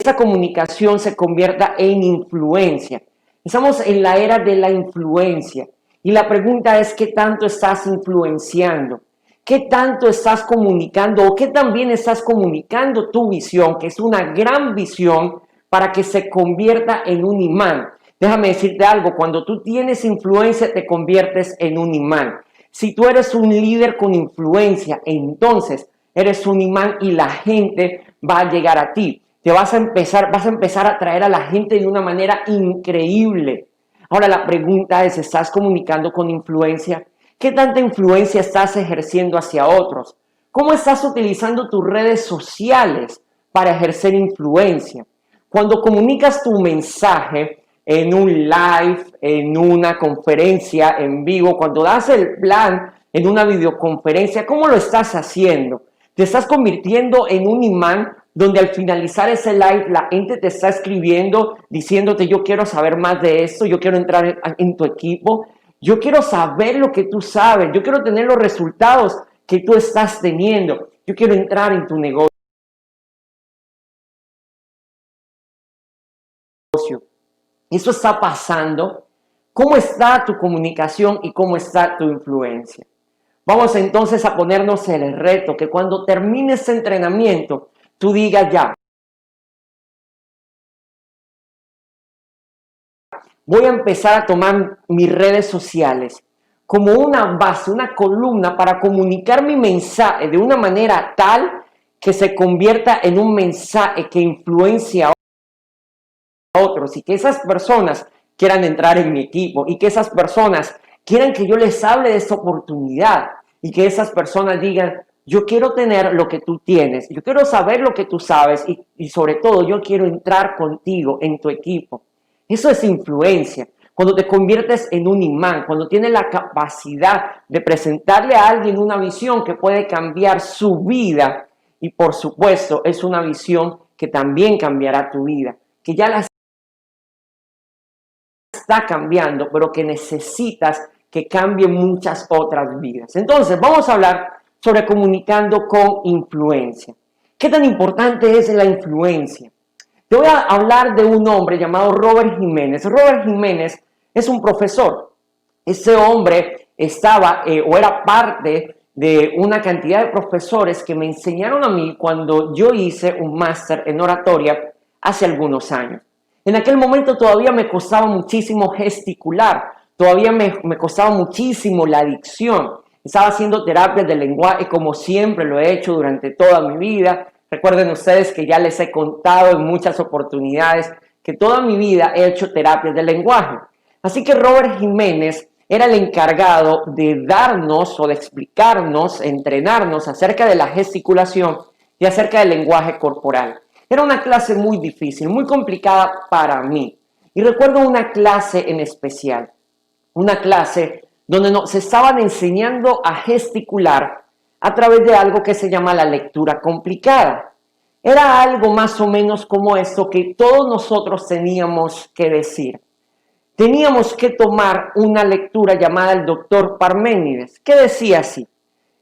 esa comunicación se convierta en influencia. Estamos en la era de la influencia y la pregunta es ¿qué tanto estás influenciando? ¿Qué tanto estás comunicando o qué también estás comunicando tu visión, que es una gran visión, para que se convierta en un imán? Déjame decirte algo, cuando tú tienes influencia te conviertes en un imán. Si tú eres un líder con influencia, entonces eres un imán y la gente va a llegar a ti. Vas a empezar a atraer a la gente de una manera increíble. Ahora la pregunta es, ¿estás comunicando con influencia? ¿Qué tanta influencia estás ejerciendo hacia otros? ¿Cómo estás utilizando tus redes sociales para ejercer influencia? Cuando comunicas tu mensaje en un live, en una conferencia en vivo, cuando das el plan en una videoconferencia, ¿cómo lo estás haciendo? ¿Te estás convirtiendo en un imán donde al finalizar ese live la gente te está escribiendo diciéndote yo quiero saber más de esto, yo quiero entrar en tu equipo, yo quiero saber lo que tú sabes, yo quiero tener los resultados que tú estás teniendo, yo quiero entrar en tu negocio? Eso está pasando. ¿Cómo está tu comunicación y cómo está tu influencia? Vamos entonces a ponernos el reto que cuando termine este entrenamiento, tú digas ya, voy a empezar a tomar mis redes sociales como una base, una columna para comunicar mi mensaje de una manera tal que se convierta en un mensaje que influencia a otros y que esas personas quieran entrar en mi equipo y que esas personas quieran que yo les hable de esta oportunidad y que esas personas digan, yo quiero tener lo que tú tienes, yo quiero saber lo que tú sabes y sobre todo yo quiero entrar contigo en tu equipo. Eso es influencia. Cuando te conviertes en un imán, cuando tienes la capacidad de presentarle a alguien una visión que puede cambiar su vida y por supuesto es una visión que también cambiará tu vida, que ya la está cambiando, pero que necesitas que cambie muchas otras vidas. Entonces, vamos a hablar sobre comunicando con influencia. ¿Qué tan importante es la influencia? Te voy a hablar de un hombre llamado Robert Jiménez. Robert Jiménez es un profesor. Ese hombre estaba o era parte de una cantidad de profesores que me enseñaron a mí cuando yo hice un máster en oratoria hace algunos años. En aquel momento todavía me costaba muchísimo gesticular, todavía me costaba muchísimo la dicción. Estaba haciendo terapias de lenguaje como siempre lo he hecho durante toda mi vida. Recuerden ustedes que ya les he contado en muchas oportunidades que toda mi vida he hecho terapias de lenguaje. Así que Robert Jiménez era el encargado de darnos o de explicarnos, entrenarnos acerca de la gesticulación y acerca del lenguaje corporal. Era una clase muy difícil, muy complicada para mí. Y recuerdo una clase en especial, una clase donde nos estaban enseñando a gesticular a través de algo que se llama la lectura complicada. Era algo más o menos como esto que todos nosotros teníamos que decir. Teníamos que tomar una lectura llamada el doctor Parménides, que decía así: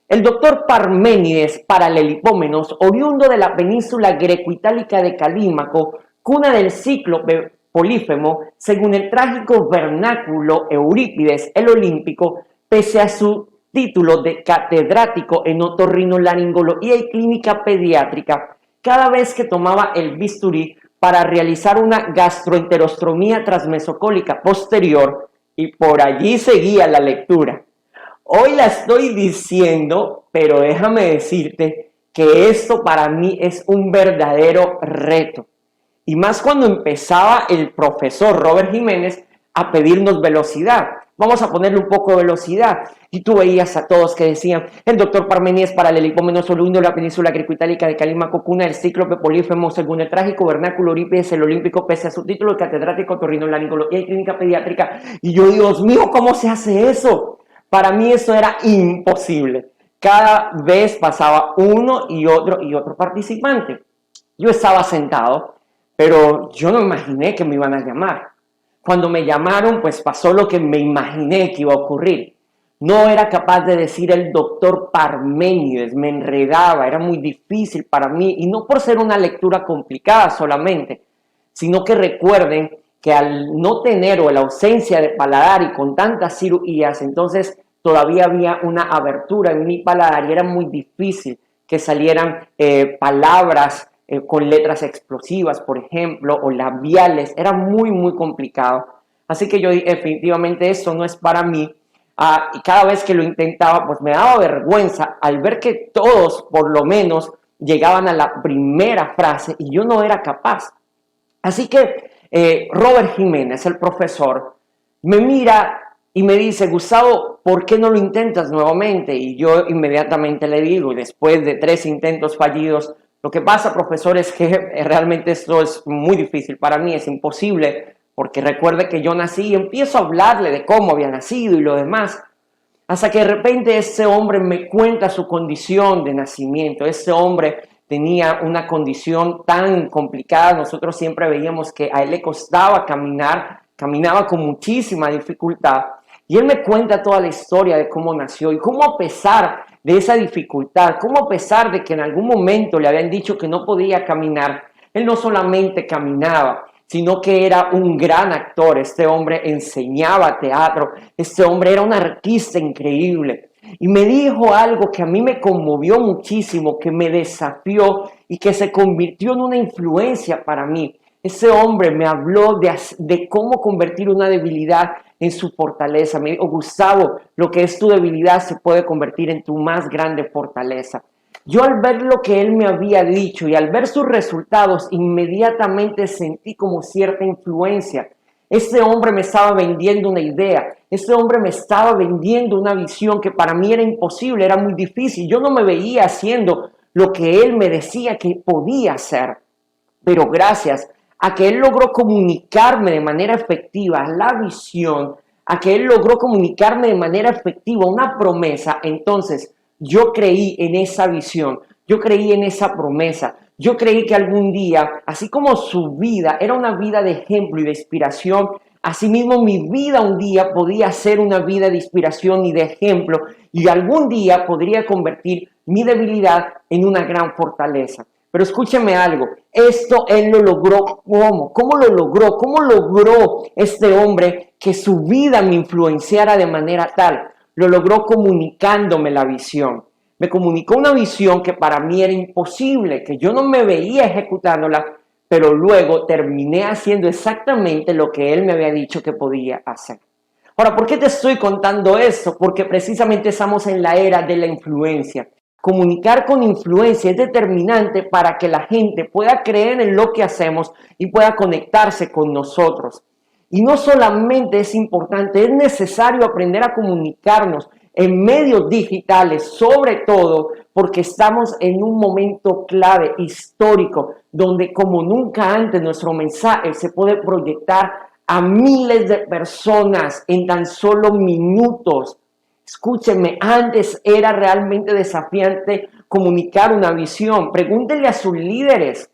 el doctor Parménides, paralelipómenos, oriundo de la península greco-itálica de Calímaco, cuna del cíclope Polífemo, según el trágico vernáculo Eurípides el Olímpico, pese a su título de catedrático en otorrinolaringología y clínica pediátrica, cada vez que tomaba el bisturí para realizar una gastroenterostomía transmesocólica posterior, y por allí seguía la lectura. Hoy la estoy diciendo, pero déjame decirte que esto para mí es un verdadero reto. Y más cuando empezaba el profesor Robert Jiménez a pedirnos velocidad. Vamos a ponerle un poco de velocidad. Y tú veías a todos que decían, el doctor Parménides, paralelipómenos, oriundo de la península greco-itálica de Calímaco, cuna del cíclope Polífemo, según el trágico vernáculo Eurípides el Olímpico, pese a su título de catedrático otorrinolaringología y clínica pediátrica. Y yo, Dios mío, ¿cómo se hace eso? Para mí eso era imposible. Cada vez pasaba uno y otro participante. Yo estaba sentado, pero yo no imaginé que me iban a llamar. Cuando me llamaron, pues pasó lo que me imaginé que iba a ocurrir. No era capaz de decir el doctor Parménides, me enredaba, era muy difícil para mí, y no por ser una lectura complicada solamente, sino que recuerden que al no tener o la ausencia de paladar y con tantas cirugías, entonces todavía había una abertura en mi paladar y era muy difícil que salieran palabras con letras explosivas, por ejemplo, o labiales, era muy complicado. Así que yo dije, definitivamente esto no es para mí. Y cada vez que lo intentaba, pues me daba vergüenza al ver que todos, por lo menos, llegaban a la primera frase y yo no era capaz. Así que Robert Jiménez, el profesor, me mira y me dice, Gustavo, ¿por qué no lo intentas nuevamente? Y yo inmediatamente le digo, y después de 3 intentos fallidos, lo que pasa, profesor, es que realmente esto es muy difícil para mí, es imposible, porque recuerde que yo nací y empiezo a hablarle de cómo había nacido y lo demás. Hasta que de repente ese hombre me cuenta su condición de nacimiento. Ese hombre tenía una condición tan complicada. Nosotros siempre veíamos que a él le costaba caminar, caminaba con muchísima dificultad. Y él me cuenta toda la historia de cómo nació y cómo a pesar de esa dificultad, cómo a pesar de que en algún momento le habían dicho que no podía caminar, él no solamente caminaba, sino que era un gran actor. Este hombre enseñaba teatro, este hombre era un artista increíble. Y me dijo algo que a mí me conmovió muchísimo, que me desafió y que se convirtió en una influencia para mí. Ese hombre me habló de cómo convertir una debilidad en su fortaleza. Me dijo, Gustavo, lo que es tu debilidad se puede convertir en tu más grande fortaleza. Yo al ver lo que él me había dicho y al ver sus resultados, inmediatamente sentí como cierta influencia. Este hombre me estaba vendiendo una idea, este hombre me estaba vendiendo una visión que para mí era imposible, era muy difícil. Yo no me veía haciendo lo que él me decía que podía hacer, pero gracias a que él logró comunicarme de manera efectiva la visión, a que él logró comunicarme de manera efectiva una promesa, entonces yo creí en esa visión, yo creí en esa promesa, yo creí que algún día, así como su vida era una vida de ejemplo y de inspiración, asimismo mi vida un día podía ser una vida de inspiración y de ejemplo, y algún día podría convertir mi debilidad en una gran fortaleza. Pero escúcheme algo, esto él lo logró, ¿cómo? ¿Cómo lo logró? ¿Cómo logró este hombre que su vida me influenciara de manera tal? Lo logró comunicándome la visión. Me comunicó una visión que para mí era imposible, que yo no me veía ejecutándola, pero luego terminé haciendo exactamente lo que él me había dicho que podía hacer. Ahora, ¿por qué te estoy contando esto? Porque precisamente estamos en la era de la influencia. Comunicar con influencia es determinante para que la gente pueda creer en lo que hacemos y pueda conectarse con nosotros. Y no solamente es importante, es necesario aprender a comunicarnos en medios digitales, sobre todo porque estamos en un momento clave, histórico, donde como nunca antes nuestro mensaje se puede proyectar a miles de personas en tan solo minutos. Escúchenme, antes era realmente desafiante comunicar una visión. Pregúntenle a sus líderes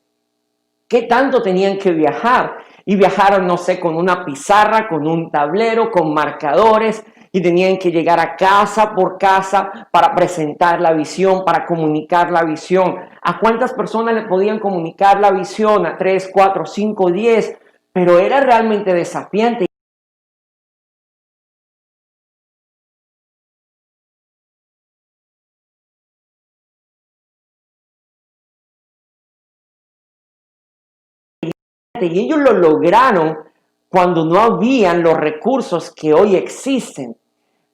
qué tanto tenían que viajar. Y viajaron, no sé, con una pizarra, con un tablero, con marcadores, y tenían que llegar a casa por casa para presentar la visión, para comunicar la visión. ¿A cuántas personas le podían comunicar la visión? A 3, 4, 5, 10. Pero era realmente desafiante. Y ellos lo lograron cuando no habían los recursos que hoy existen.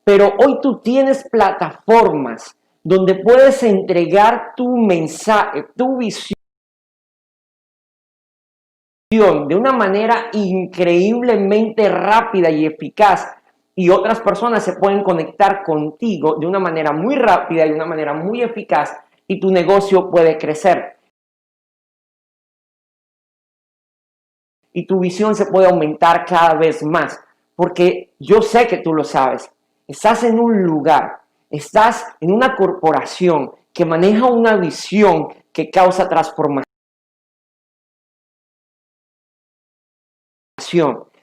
Pero hoy tú tienes plataformas donde puedes entregar tu mensaje, tu visión de una manera increíblemente rápida y eficaz. Y otras personas se pueden conectar contigo de una manera muy rápida y de una manera muy eficaz y tu negocio puede crecer. Y tu visión se puede aumentar cada vez más, porque yo sé que tú lo sabes. Estás en un lugar, estás en una corporación que maneja una visión que causa transformación.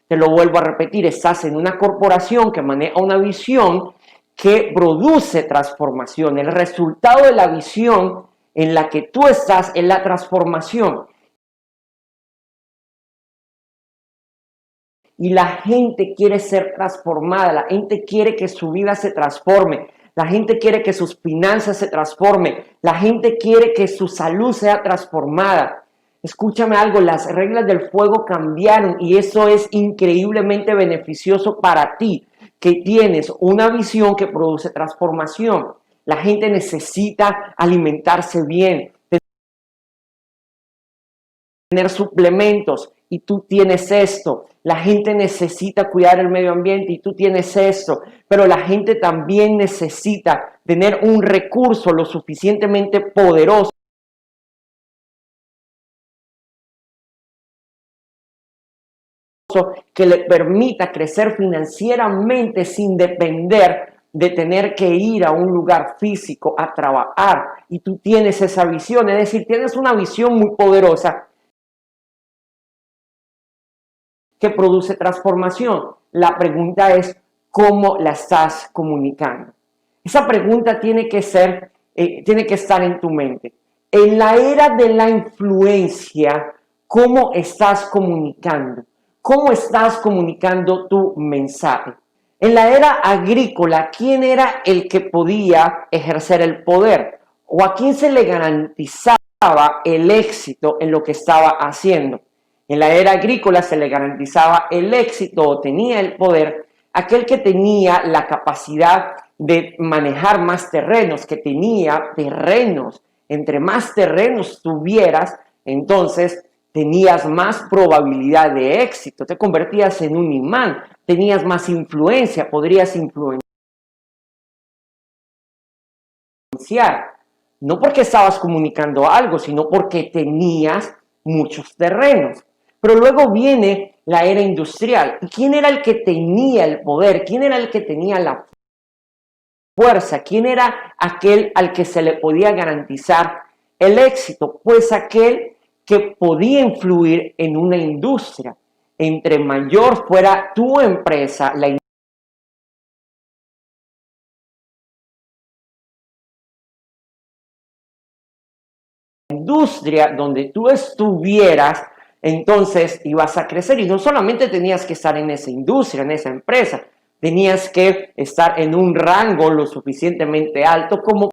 Te lo vuelvo a repetir, estás en una corporación que maneja una visión que produce transformación. El resultado de la visión en la que tú estás es la transformación. Y la gente quiere ser transformada, la gente quiere que su vida se transforme, la gente quiere que sus finanzas se transformen, la gente quiere que su salud sea transformada. Escúchame algo, las reglas del juego cambiaron y eso es increíblemente beneficioso para ti, que tienes una visión que produce transformación. La gente necesita alimentarse bien, tener suplementos y tú tienes esto. La gente necesita cuidar el medio ambiente y tú tienes esto. Pero la gente también necesita tener un recurso lo suficientemente poderoso que le permita crecer financieramente sin depender de tener que ir a un lugar físico a trabajar. Y tú tienes esa visión, es decir, tienes una visión muy poderosa que produce transformación. La pregunta es, ¿cómo la estás comunicando? Esa pregunta tiene que estar en tu mente. En la era de la influencia, ¿cómo estás comunicando? ¿Cómo estás comunicando tu mensaje? En la era agrícola, ¿quién era el que podía ejercer el poder? ¿O a quién se le garantizaba el éxito en lo que estaba haciendo? En la era agrícola se le garantizaba el éxito o tenía el poder aquel que tenía la capacidad de manejar más terrenos, que tenía terrenos. Entre más terrenos tuvieras, entonces tenías más probabilidad de éxito, te convertías en un imán, tenías más influencia, podrías influenciar. No porque estabas comunicando algo, sino porque tenías muchos terrenos. Pero luego viene la era industrial. ¿Y quién era el que tenía el poder? ¿Quién era el que tenía la fuerza? ¿Quién era aquel al que se le podía garantizar el éxito? Pues aquel que podía influir en una industria. Entre mayor fuera tu empresa, la industria donde tú estuvieras, entonces ibas a crecer. Y no solamente tenías que estar en esa industria, en esa empresa, tenías que estar en un rango lo suficientemente alto como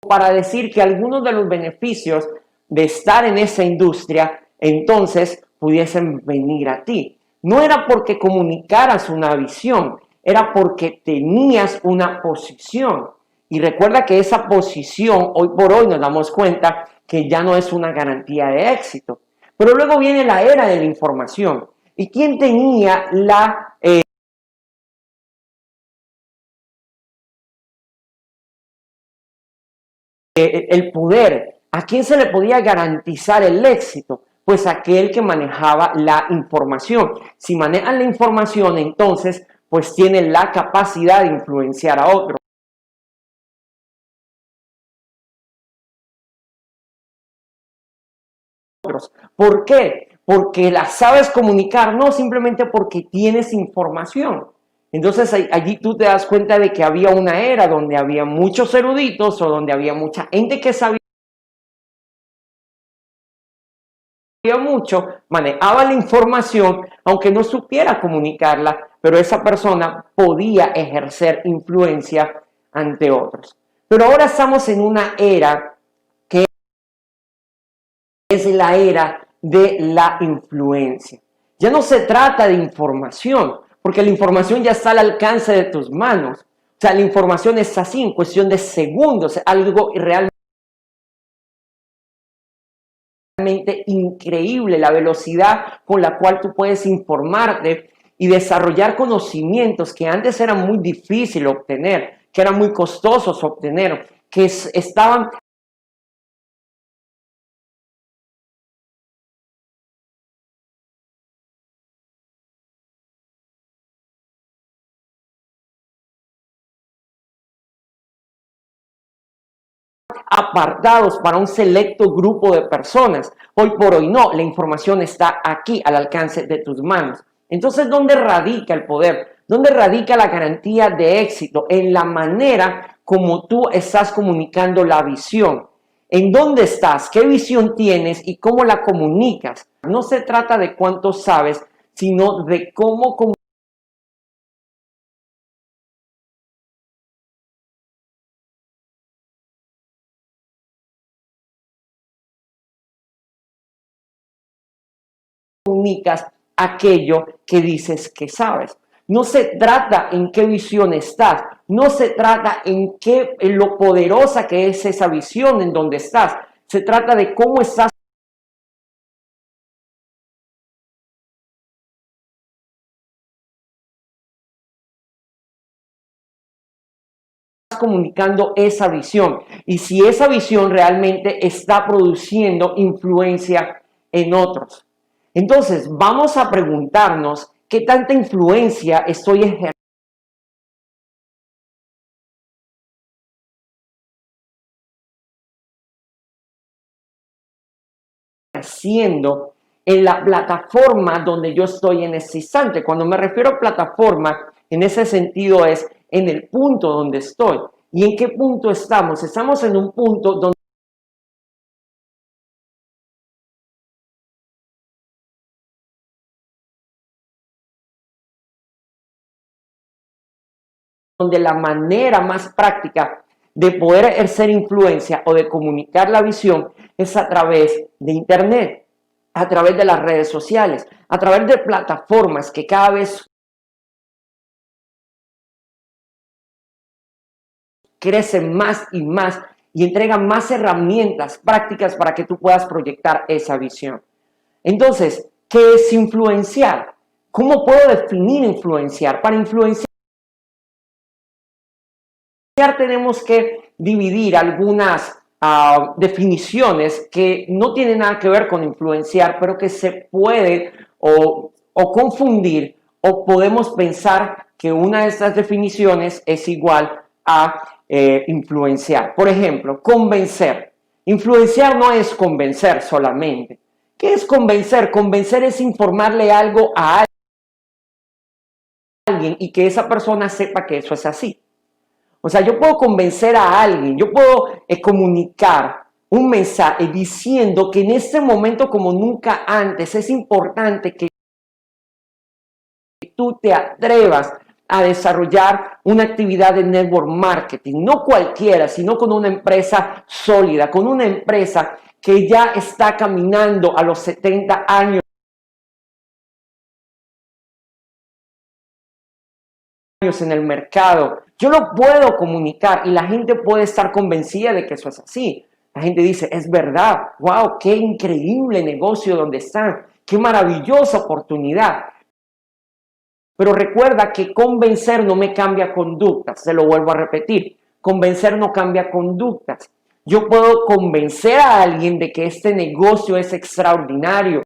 para decir que algunos de los beneficios de estar en esa industria entonces pudiesen venir a ti. No era porque comunicaras una visión, era porque tenías una posición. Y recuerda que esa posición, hoy por hoy nos damos cuenta que ya no es una garantía de éxito. Pero luego viene la era de la información. ¿Y quién tenía el poder? ¿A quién se le podía garantizar el éxito? Pues aquel que manejaba la información. Si manejan la información, entonces, pues tienen la capacidad de influenciar a otros. ¿Por qué? Porque la sabes comunicar, no simplemente porque tienes información. Entonces allí tú te das cuenta de que había una era donde había muchos eruditos o donde había mucha gente que sabía mucho, manejaba la información, aunque no supiera comunicarla, pero esa persona podía ejercer influencia ante otros. Pero ahora estamos en una era que es la era de la influencia. Ya no se trata de información, porque la información ya está al alcance de tus manos. O sea, la información es así, en cuestión de segundos, algo realmente increíble, la velocidad con la cual tú puedes informarte y desarrollar conocimientos que antes eran muy difíciles obtener, que eran muy costosos obtener, que estaban apartados para un selecto grupo de personas. Hoy por hoy no, la información está aquí al alcance de tus manos. Entonces, ¿dónde radica el poder? ¿Dónde radica la garantía de éxito? En la manera como tú estás comunicando la visión. ¿En dónde estás? ¿Qué visión tienes y cómo la comunicas? No se trata de cuánto sabes, sino de cómo comunicas aquello que dices que sabes. No se trata en qué visión estás, no se trata en lo poderosa que es esa visión en donde estás. Se trata de cómo estás comunicando esa visión y si esa visión realmente está produciendo influencia en otros. Entonces, vamos a preguntarnos qué tanta influencia estoy ejerciendo en la plataforma donde yo estoy en ese instante. Cuando me refiero a plataforma, en ese sentido es en el punto donde estoy. ¿Y en qué punto estamos? Estamos en un punto donde la manera más práctica de poder ejercer influencia o de comunicar la visión es a través de Internet, a través de las redes sociales, a través de plataformas que cada vez crecen más y más y entregan más herramientas prácticas para que tú puedas proyectar esa visión. Entonces, ¿qué es influenciar? ¿Cómo puedo definir influenciar? Para influenciar tenemos que dividir algunas definiciones que no tienen nada que ver con influenciar, pero que se puede o confundir o podemos pensar que una de estas definiciones es igual a influenciar. Por ejemplo, convencer. Influenciar no es convencer solamente. ¿Qué es convencer? Convencer es informarle algo a alguien y que esa persona sepa que eso es así. O sea, yo puedo convencer a alguien, yo puedo comunicar un mensaje diciendo que en este momento como nunca antes es importante que tú te atrevas a desarrollar una actividad de network marketing, no cualquiera, sino con una empresa sólida, con una empresa que ya está caminando a los 70 años en el mercado. Yo lo puedo comunicar y la gente puede estar convencida de que eso es así. La gente dice, es verdad, wow, qué increíble negocio donde están, qué maravillosa oportunidad. Pero recuerda que convencer no me cambia conductas, se lo vuelvo a repetir, convencer no cambia conductas. Yo puedo convencer a alguien de que este negocio es extraordinario,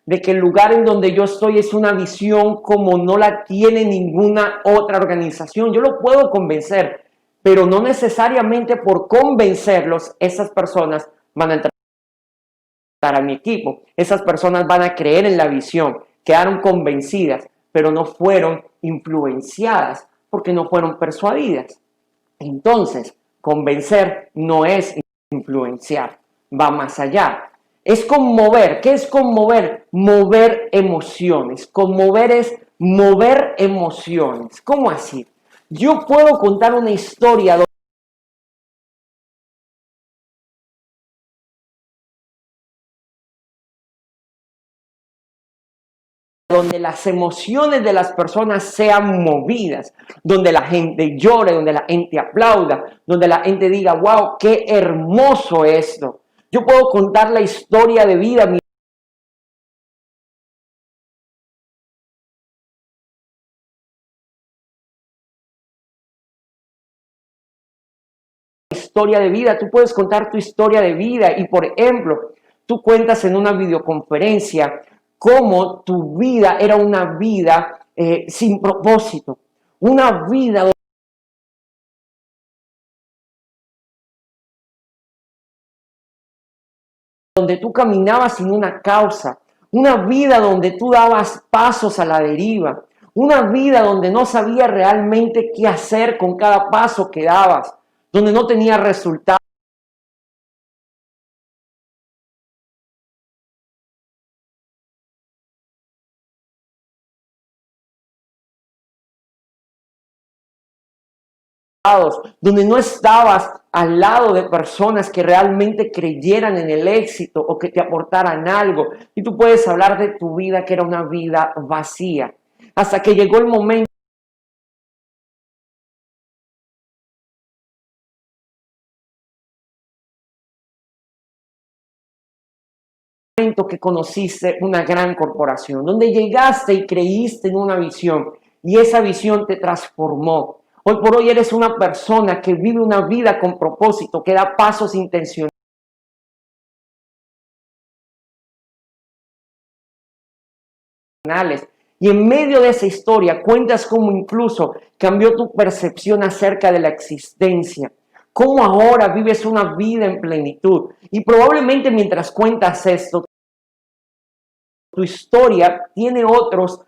de que el lugar en donde yo estoy es una visión como no la tiene ninguna otra organización. Yo lo puedo convencer, pero no necesariamente por convencerlos, esas personas van a entrar a mi equipo. Esas personas van a creer en la visión, quedaron convencidas, pero no fueron influenciadas porque no fueron persuadidas. Entonces, convencer no es influenciar, va más allá. Es conmover. ¿Qué es conmover? Mover emociones. Conmover es mover emociones. ¿Cómo así? Yo puedo contar una historia donde las emociones de las personas sean movidas, donde la gente llore, donde la gente aplauda, donde la gente diga, wow, qué hermoso esto. Yo puedo contar la historia de vida, mi historia de vida, tú puedes contar tu historia de vida y, por ejemplo, tú cuentas en una videoconferencia cómo tu vida era una vida sin propósito, una vida donde tú caminabas sin una causa, una vida donde tú dabas pasos a la deriva, una vida donde no sabías realmente qué hacer con cada paso que dabas, donde no tenías resultados. Donde no estabas al lado de personas que realmente creyeran en el éxito o que te aportaran algo. Y tú puedes hablar de tu vida que era una vida vacía. Hasta que llegó el momento que conociste una gran corporación, donde llegaste y creíste en una visión y esa visión te transformó. Hoy por hoy eres una persona que vive una vida con propósito, que da pasos intencionales. Y en medio de esa historia cuentas cómo incluso cambió tu percepción acerca de la existencia, cómo ahora vives una vida en plenitud. Y probablemente mientras cuentas esto, tu historia tiene otros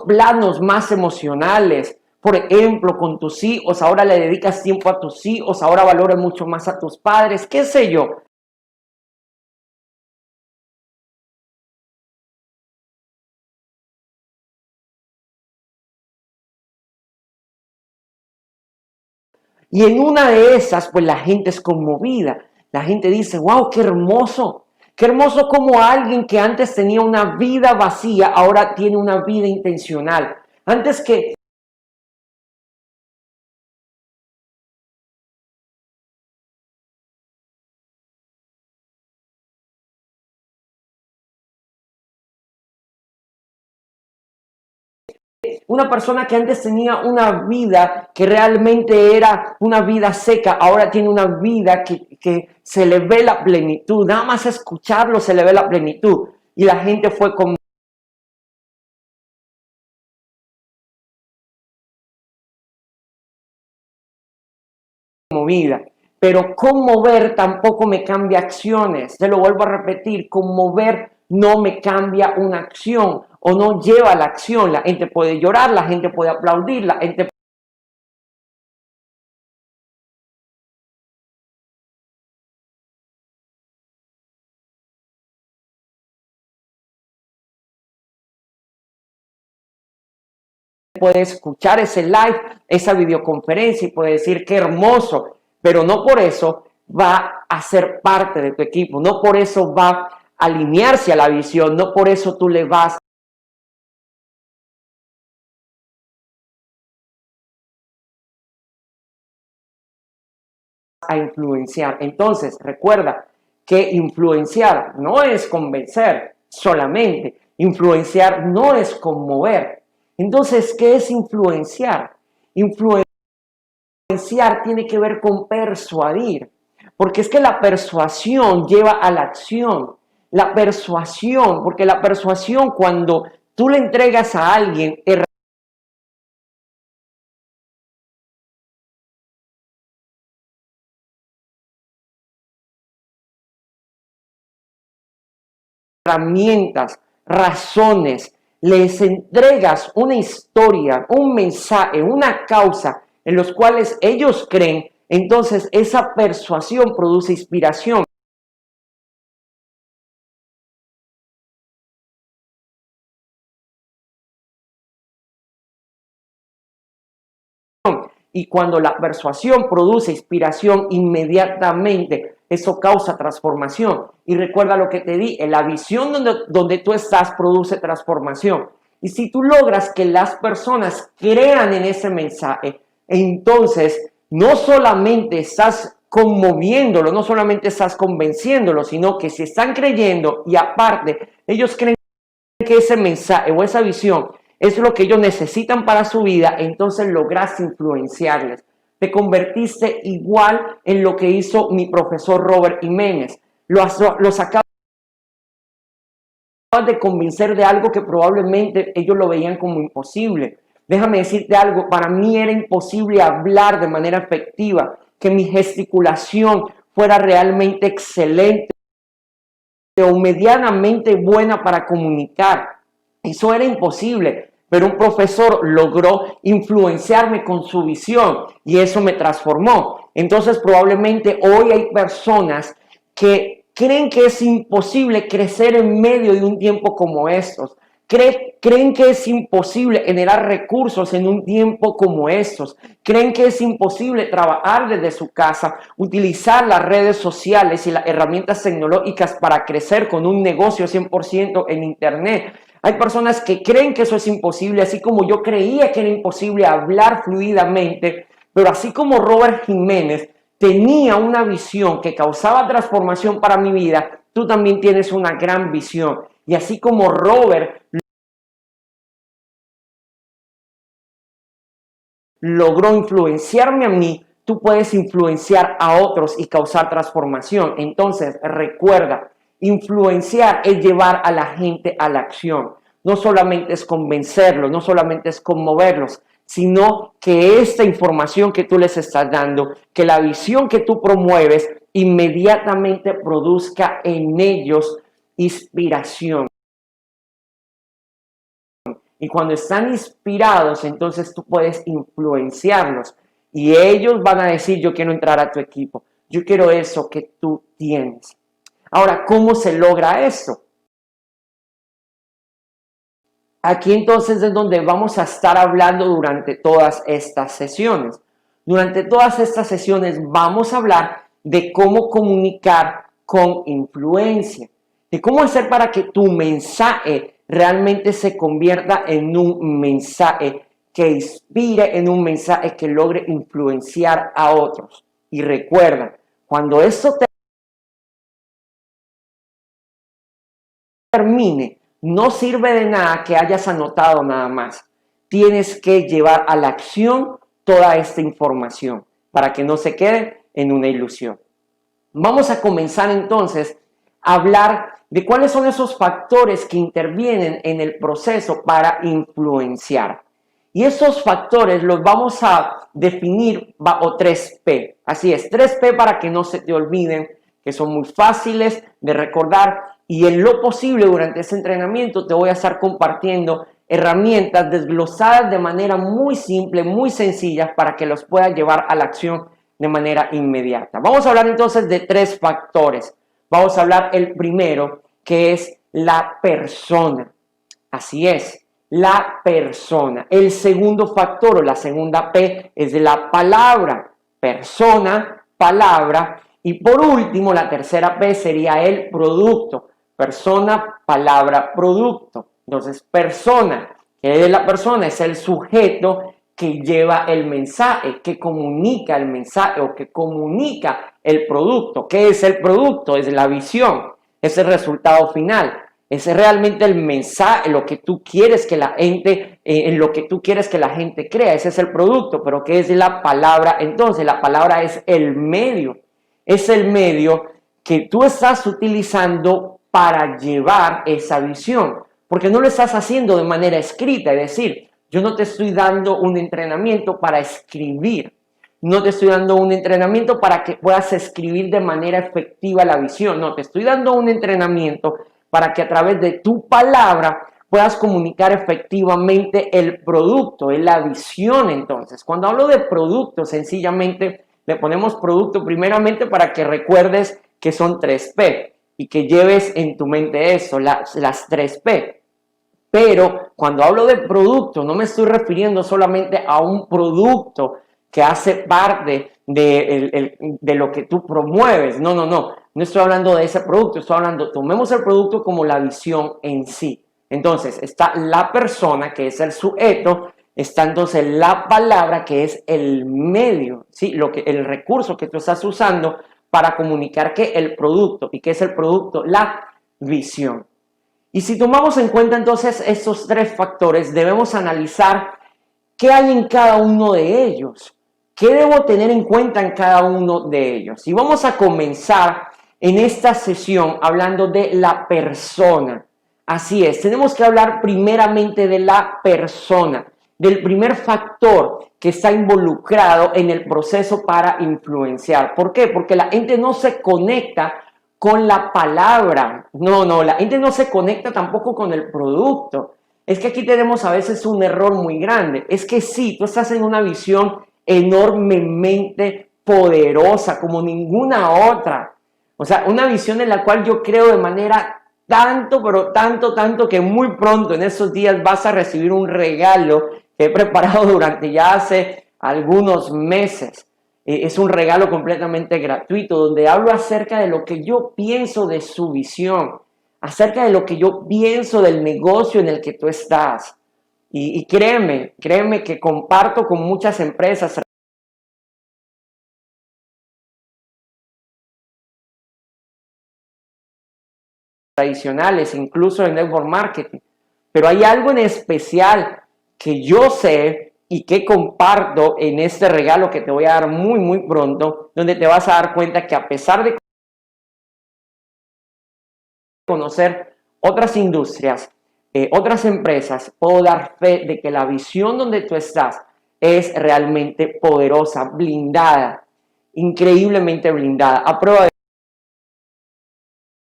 planos más emocionales. Por ejemplo, con tus hijos, ahora le dedicas tiempo a tus hijos, ahora valoras mucho más a tus padres, qué sé yo. Y en una de esas, pues la gente es conmovida. La gente dice, wow, qué hermoso. Qué hermoso como alguien que antes tenía una vida vacía, ahora tiene una vida intencional. Antes que una persona que antes tenía una vida que realmente era una vida seca, ahora tiene una vida que se le ve la plenitud. Nada más escucharlo se le ve la plenitud. Y la gente fue conmovida. Pero conmover tampoco me cambia acciones. Te lo vuelvo a repetir, conmover no me cambia una acción o no lleva a la acción. La gente puede llorar, la gente puede aplaudir, la gente puede escuchar ese live, esa videoconferencia y puede decir qué hermoso, pero no por eso va a ser parte de tu equipo, no por eso va a alinearse a la visión, no por eso tú le vas a influenciar. Entonces, recuerda que influenciar no es convencer solamente, influenciar no es conmover. Entonces, ¿qué es influenciar? Influenciar tiene que ver con persuadir, porque es que la persuasión lleva a la acción. La persuasión, porque la persuasión cuando tú le entregas a alguien herramientas, razones, les entregas una historia, un mensaje, una causa en los cuales ellos creen, entonces esa persuasión produce inspiración. Y cuando la persuasión produce inspiración, inmediatamente eso causa transformación. Y recuerda lo que te di, en la visión donde tú estás produce transformación. Y si tú logras que las personas crean en ese mensaje, entonces no solamente estás conmoviéndolo, no solamente estás convenciéndolo, sino que si están creyendo y aparte ellos creen que ese mensaje o esa visión es lo que ellos necesitan para su vida, entonces lograste influenciarles. Te convertiste igual en lo que hizo mi profesor Robert Jiménez. Los acabas de convencer de algo que probablemente ellos lo veían como imposible. Déjame decirte algo, para mí era imposible hablar de manera efectiva, que mi gesticulación fuera realmente excelente o medianamente buena para comunicar. Eso era imposible, pero un profesor logró influenciarme con su visión y eso me transformó. Entonces probablemente hoy hay personas que creen que es imposible crecer en medio de un tiempo como estos. Creen que es imposible generar recursos en un tiempo como estos. Creen que es imposible trabajar desde su casa, utilizar las redes sociales y las herramientas tecnológicas para crecer con un negocio 100% en Internet. Hay personas que creen que eso es imposible, así como yo creía que era imposible hablar fluidamente, pero así como Robert Jiménez tenía una visión que causaba transformación para mi vida, tú también tienes una gran visión. Y así como Robert logró influenciarme a mí, tú puedes influenciar a otros y causar transformación. Entonces, recuerda, influenciar es llevar a la gente a la acción. No solamente es convencerlos, no solamente es conmoverlos, sino que esta información que tú les estás dando, que la visión que tú promueves, inmediatamente produzca en ellos inspiración. Y cuando están inspirados, entonces tú puedes influenciarlos. Y ellos van a decir, yo quiero entrar a tu equipo. Yo quiero eso que tú tienes. Ahora, ¿cómo se logra esto? Aquí entonces es donde vamos a estar hablando durante todas estas sesiones. Durante todas estas sesiones vamos a hablar de cómo comunicar con influencia, de cómo hacer para que tu mensaje realmente se convierta en un mensaje que inspire, en un mensaje que logre influenciar a otros. Y recuerda, cuando esto termine, no sirve de nada que hayas anotado nada más. Tienes que llevar a la acción toda esta información para que no se quede en una ilusión. Vamos a comenzar entonces a hablar de cuáles son esos factores que intervienen en el proceso para influenciar. Y esos factores los vamos a definir bajo 3P. Así es, 3P para que no se te olviden, que son muy fáciles de recordar. Y en lo posible durante ese entrenamiento te voy a estar compartiendo herramientas desglosadas de manera muy simple, muy sencilla, para que los puedas llevar a la acción de manera inmediata. Vamos a hablar entonces de 3 factores. Vamos a hablar el primero, que es la persona. Así es, la persona. El segundo factor o la segunda P es de la palabra. Persona, palabra. Y por último, la tercera P sería el producto. Persona, palabra, producto. Entonces, persona, que es la persona, es el sujeto que lleva el mensaje, que comunica el mensaje o que comunica el producto. ¿Qué es el producto? Es la visión, es el resultado final. Es realmente el mensaje, lo que tú quieres que la gente, en lo que tú quieres que la gente crea. Ese es el producto, pero ¿qué es la palabra? Entonces, la palabra es el medio. Es el medio que tú estás utilizando para llevar esa visión, porque no lo estás haciendo de manera escrita, es decir, yo no te estoy dando un entrenamiento para escribir, no te estoy dando un entrenamiento para que puedas escribir de manera efectiva la visión, no, te estoy dando un entrenamiento para que a través de tu palabra puedas comunicar efectivamente el producto, es la visión. Entonces, cuando hablo de producto, sencillamente le ponemos producto primeramente para que recuerdes que son 3P y que lleves en tu mente eso, las 3P. Pero cuando hablo de producto, no me estoy refiriendo solamente a un producto que hace parte de lo que tú promueves. No, no, no. No estoy hablando de ese producto, estoy hablando, tomemos el producto como la visión en sí. Entonces, está la persona, que es el sujeto, está entonces la palabra, que es el medio, ¿sí? El recurso que tú estás usando para comunicar que el producto. ¿Y qué es el producto? La visión. Y si tomamos en cuenta entonces estos 3 factores, debemos analizar qué hay en cada uno de ellos. ¿Qué debo tener en cuenta en cada uno de ellos? Y vamos a comenzar en esta sesión hablando de la persona. Así es, tenemos que hablar primeramente de la persona, del primer factor que está involucrado en el proceso para influenciar. ¿Por qué? Porque la gente no se conecta con la palabra. No, la gente no se conecta tampoco con el producto. Es que aquí tenemos a veces un error muy grande. Es que sí, tú estás en una visión enormemente poderosa, como ninguna otra. O sea, una visión en la cual yo creo de manera tanto, pero tanto, que muy pronto en esos días vas a recibir un regalo que he preparado durante ya hace algunos meses. Es un regalo completamente gratuito donde hablo acerca de lo que yo pienso de su visión, acerca de lo que yo pienso del negocio en el que tú estás. Y créeme que comparto con muchas empresas tradicionales, incluso en network marketing. Pero hay algo en especial que yo sé y que comparto en este regalo que te voy a dar muy pronto, donde te vas a dar cuenta que a pesar de conocer otras industrias, otras empresas, puedo dar fe de que la visión donde tú estás es realmente poderosa, blindada, increíblemente blindada, a prueba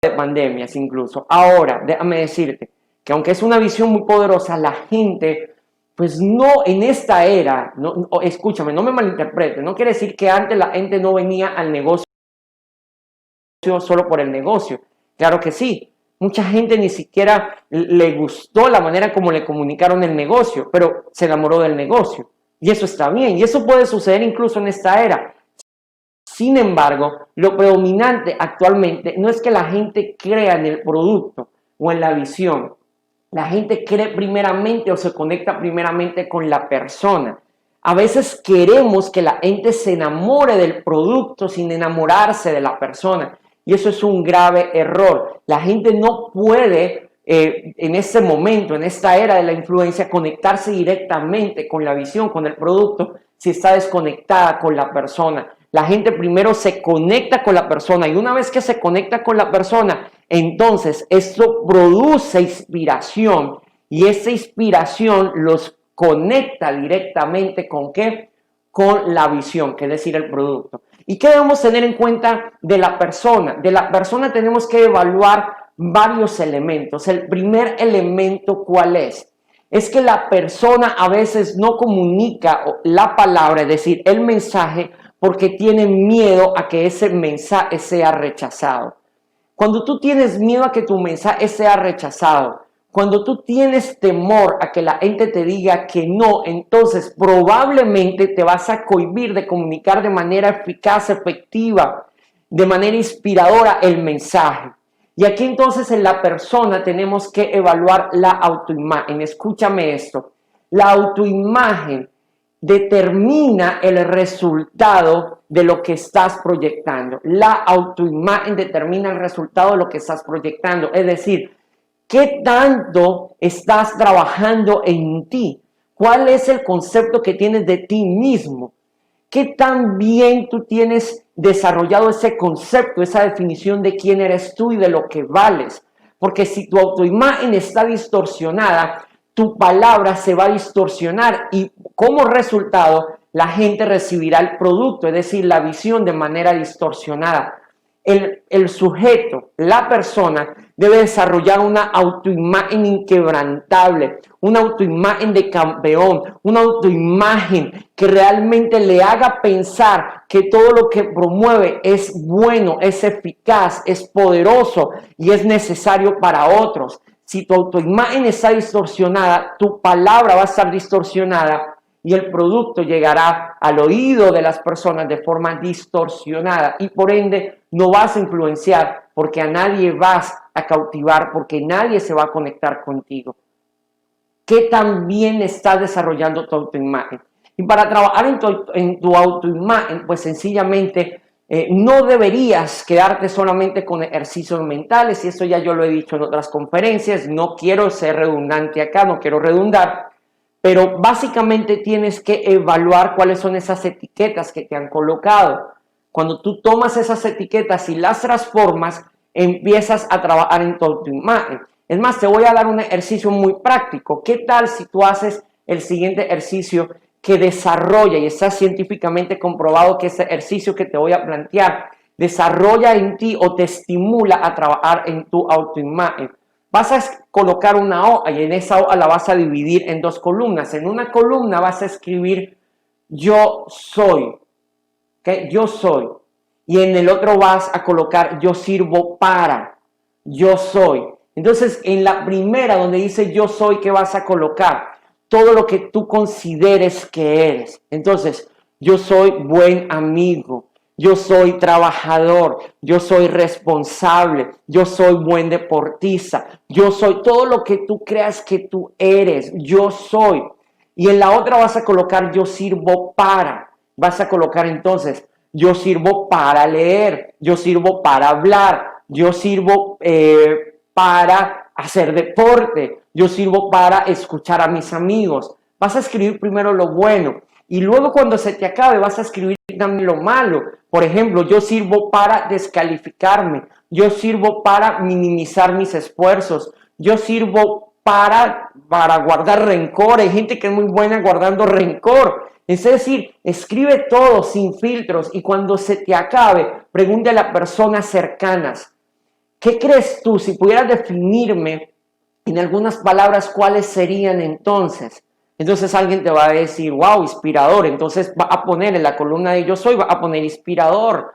de pandemias incluso. Ahora, déjame decirte que aunque es una visión muy poderosa, la gente, pues no en esta era, escúchame, no me malinterprete, no quiere decir que antes la gente no venía al negocio solo por el negocio. Claro que sí. Mucha gente ni siquiera le gustó la manera como le comunicaron el negocio, pero se enamoró del negocio. Y eso está bien. Y eso puede suceder incluso en esta era. Sin embargo, lo predominante actualmente no es que la gente crea en el producto o en la visión. La gente cree primeramente o se conecta primeramente con la persona. A veces queremos que la gente se enamore del producto sin enamorarse de la persona. Y eso es un grave error. La gente no puede en este momento, en esta era de la influencia, conectarse directamente con la visión, con el producto, si está desconectada con la persona. La gente primero se conecta con la persona y una vez que se conecta con la persona, entonces esto produce inspiración y esa inspiración los conecta directamente ¿con qué? Con la visión, que es decir, el producto. ¿Y qué debemos tener en cuenta de la persona? De la persona tenemos que evaluar varios elementos. El primer elemento, ¿cuál es? Es que la persona a veces no comunica la palabra, es decir, el mensaje, porque tiene miedo a que ese mensaje sea rechazado. Cuando tú tienes miedo a que tu mensaje sea rechazado, cuando tú tienes temor a que la gente te diga que no, entonces probablemente te vas a cohibir de comunicar de manera eficaz, efectiva, de manera inspiradora el mensaje. Y aquí entonces en la persona tenemos que evaluar la autoimagen. Escúchame esto. La autoimagen determina el resultado de lo que estás proyectando. La autoimagen determina el resultado de lo que estás proyectando. Es decir, ¿qué tanto estás trabajando en ti? ¿Cuál es el concepto que tienes de ti mismo? ¿Qué tan bien tú tienes desarrollado ese concepto, esa definición de quién eres tú y de lo que vales? Porque si tu autoimagen está distorsionada, tu palabra se va a distorsionar y como resultado la gente recibirá el producto, es decir, la visión de manera distorsionada. El sujeto, la persona, debe desarrollar una autoimagen inquebrantable, una autoimagen de campeón, una autoimagen que realmente le haga pensar que todo lo que promueve es bueno, es eficaz, es poderoso y es necesario para otros. Si tu autoimagen está distorsionada, tu palabra va a estar distorsionada y el producto llegará al oído de las personas de forma distorsionada y por ende no vas a influenciar porque a nadie vas a cautivar, porque nadie se va a conectar contigo. ¿Qué tan bien estás desarrollando tu autoimagen? Y para trabajar en tu autoimagen, pues sencillamente no deberías quedarte solamente con ejercicios mentales, y eso ya yo lo he dicho en otras conferencias, no quiero ser redundante acá, no quiero redundar, pero básicamente tienes que evaluar cuáles son esas etiquetas que te han colocado. Cuando tú tomas esas etiquetas y las transformas, empiezas a trabajar en tu autoimagen. Es más, te voy a dar un ejercicio muy práctico. ¿Qué tal si tú haces el siguiente ejercicio que desarrolla y está científicamente comprobado que ese ejercicio que te voy a plantear desarrolla en ti o te estimula a trabajar en tu autoimagen. Vas a colocar una hoja y en esa hoja la vas a dividir en dos columnas. En una columna vas a escribir yo soy, ¿okay? Yo soy. Y en el otro vas a colocar yo sirvo para, yo soy. Entonces, en la primera donde dice yo soy, ¿qué vas a colocar? Todo lo que tú consideres que eres. Entonces, yo soy buen amigo, yo soy trabajador, yo soy responsable, yo soy buen deportista, yo soy todo lo que tú creas que tú eres, yo soy. Y en la otra vas a colocar yo sirvo para. Vas a colocar entonces yo sirvo para leer, yo sirvo para hablar, yo sirvo para hacer deporte, yo sirvo para escuchar a mis amigos. Vas a escribir primero lo bueno y luego cuando se te acabe vas a escribir también lo malo. Por ejemplo, yo sirvo para descalificarme, yo sirvo para minimizar mis esfuerzos, yo sirvo para guardar rencor. Hay gente que es muy buena guardando rencor. Es decir, escribe todo sin filtros y cuando se te acabe, pregunte a las personas cercanas, ¿qué crees tú? Si pudieras definirme en algunas palabras, ¿cuáles serían entonces? Entonces alguien te va a decir, wow, inspirador. Entonces va a poner en la columna de yo soy, va a poner inspirador.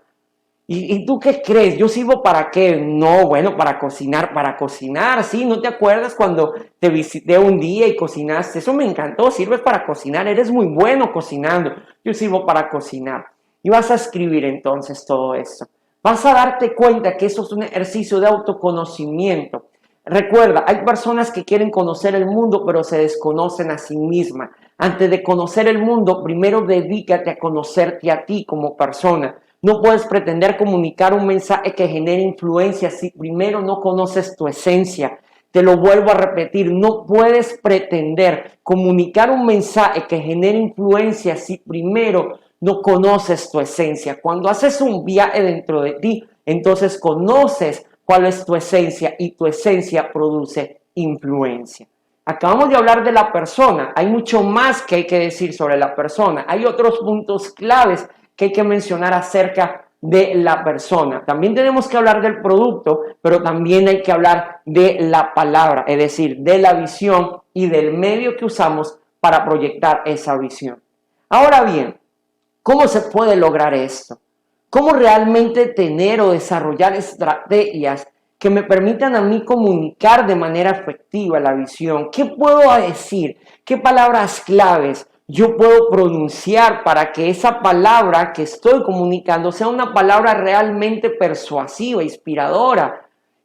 ¿Y tú qué crees? ¿Yo sirvo para qué? No, bueno, para cocinar, ¿sí? ¿No te acuerdas cuando te visité un día y cocinaste? Eso me encantó, sirves para cocinar, eres muy bueno cocinando. Yo sirvo para cocinar. Y vas a escribir entonces todo esto. Vas a darte cuenta que eso es un ejercicio de autoconocimiento. Recuerda, hay personas que quieren conocer el mundo, pero se desconocen a sí mismas. Antes de conocer el mundo, primero dedícate a conocerte a ti como persona. No puedes pretender comunicar un mensaje que genere influencia si primero no conoces tu esencia. Te lo vuelvo a repetir, no puedes pretender comunicar un mensaje que genere influencia si primero no conoces tu esencia. Cuando haces un viaje dentro de ti, entonces conoces cuál es tu esencia y tu esencia produce influencia. Acabamos de hablar de la persona, hay mucho más que hay que decir sobre la persona. Hay otros puntos claves que hay que mencionar acerca de la persona. También tenemos que hablar del producto, pero también hay que hablar de la palabra, es decir, de la visión y del medio que usamos para proyectar esa visión. Ahora bien, ¿cómo se puede lograr esto? ¿Cómo realmente tener o desarrollar estrategias que me permitan a mí comunicar de manera efectiva la visión? ¿Qué puedo decir? ¿Qué palabras claves yo puedo pronunciar para que esa palabra que estoy comunicando sea una palabra realmente persuasiva, inspiradora?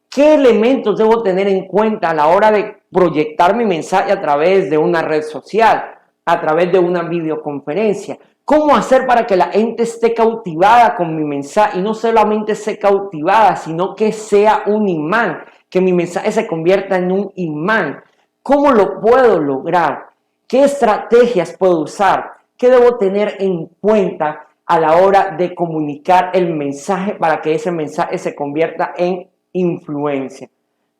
¿Qué elementos debo tener en cuenta a la hora de proyectar mi mensaje a través de una red social, a través de una videoconferencia? ¿Cómo hacer para que la gente esté cautivada con mi mensaje y no solamente esté cautivada, sino que sea un imán, que mi mensaje se convierta en un imán? ¿Cómo lo puedo lograr? ¿Qué estrategias puedo usar? ¿Qué debo tener en cuenta a la hora de comunicar el mensaje para que ese mensaje se convierta en influencia?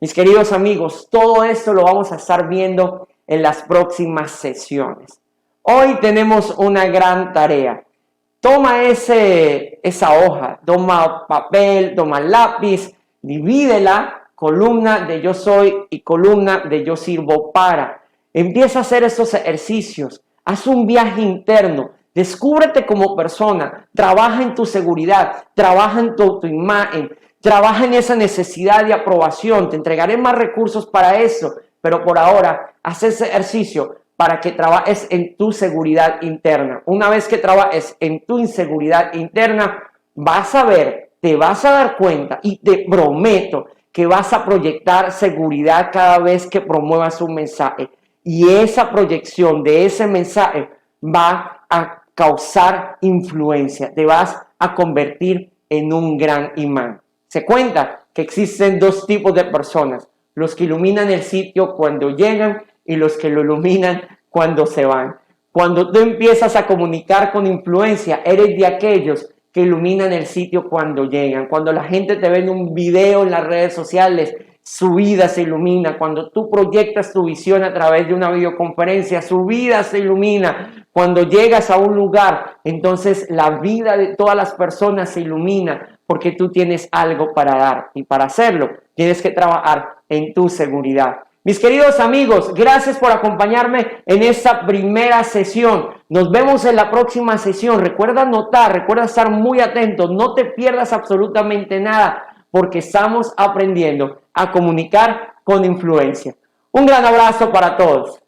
Mis queridos amigos, todo esto lo vamos a estar viendo en las próximas sesiones. Hoy tenemos una gran tarea. Toma esa hoja, toma papel, toma lápiz, divídela, columna de yo soy y columna de yo sirvo para. Empieza a hacer estos ejercicios, haz un viaje interno, descúbrete como persona, trabaja en tu seguridad, trabaja en tu autoimagen, trabaja en esa necesidad de aprobación. Te entregaré más recursos para eso, pero por ahora haz ese ejercicio para que trabajes en tu seguridad interna. Una vez que trabajes en tu inseguridad interna, vas a ver, te vas a dar cuenta y te prometo que vas a proyectar seguridad cada vez que promuevas un mensaje. Y esa proyección de ese mensaje va a causar influencia. Te vas a convertir en un gran imán. Se cuenta que existen dos tipos de personas: los que iluminan el sitio cuando llegan y los que lo iluminan cuando se van. Cuando tú empiezas a comunicar con influencia, eres de aquellos que iluminan el sitio cuando llegan. Cuando la gente te ve en un video en las redes sociales, su vida se ilumina. Cuando tú proyectas tu visión a través de una videoconferencia, su vida se ilumina. Cuando llegas a un lugar, entonces la vida de todas las personas se ilumina. porque tú tienes algo para dar y para hacerlo tienes que trabajar en tu seguridad. Mis queridos amigos, gracias por acompañarme en esta primera sesión. Nos vemos en la próxima sesión. Recuerda anotar, recuerda estar muy atento, no te pierdas absolutamente nada, porque estamos aprendiendo a comunicar con influencia. Un gran abrazo para todos.